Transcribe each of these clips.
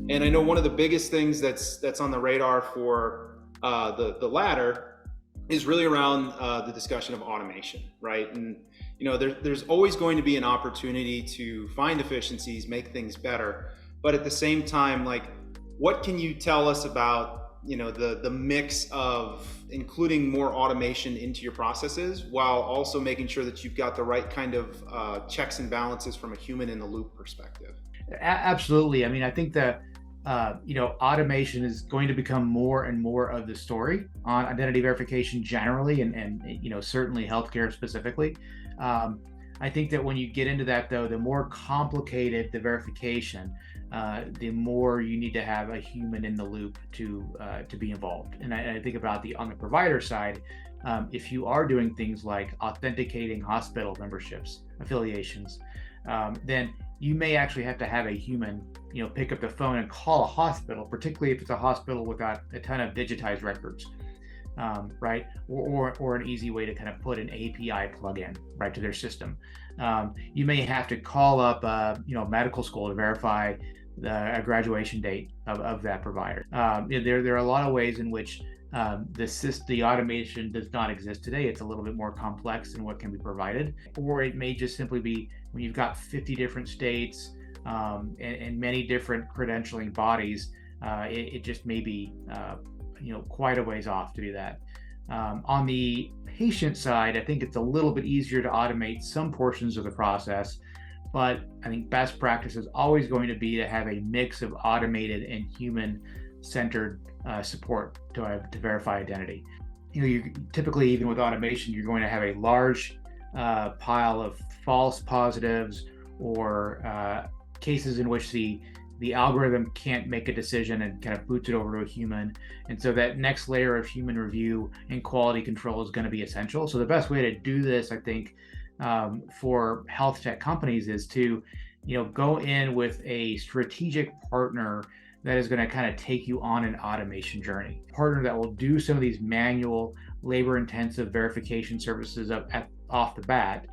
And I know one of the biggest things that's on the radar for the latter is really around the discussion of automation, right? And there's always going to be an opportunity to find efficiencies, make things better, but at the same time, like, what can you tell us about the mix of including more automation into your processes while also making sure that you've got the right kind of checks and balances from a human in the loop perspective? Absolutely. I mean, I think that automation is going to become more and more of the story on identity verification generally, and certainly healthcare specifically. Um, I think that when you get into that, though, the more complicated the verification, the more you need to have a human in the loop to be involved. And I think about the on the provider side, if you are doing things like authenticating hospital memberships, affiliations, then you may actually have to have a human, pick up the phone and call a hospital, particularly if it's a hospital without a ton of digitized records, right? Or an easy way to kind of put an API plugin right to their system. You may have to call up, medical school to verify the graduation date of that provider. There are a lot of ways in which the automation does not exist today. It's a little bit more complex than what can be provided, or it may just simply be when you've got 50 different states and many different credentialing bodies. It just may be quite a ways off to do that. On the patient side, I think it's a little bit easier to automate some portions of the process, but I think best practice is always going to be to have a mix of automated and human-centered support to verify identity. You typically, even with automation, you're going to have a large pile of false positives or cases in which the algorithm can't make a decision and kind of boots it over to a human. And so that next layer of human review and quality control is going to be essential. So the best way to do this, I think, for health tech companies is to, go in with a strategic partner that is going to kind of take you on an automation journey. A partner that will do some of these manual, labor-intensive verification services off the bat,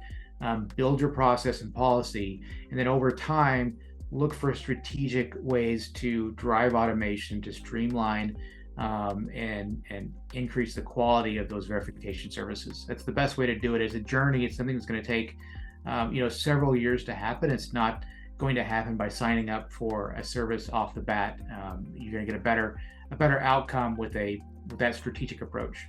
build your process and policy, and then over time, look for strategic ways to drive automation to streamline and increase the quality of those verification services. That's the best way to do it. It's a journey. It's something that's going to take several years to happen. It's not going to happen by signing up for a service off the bat. You're going to get a better outcome with that strategic approach.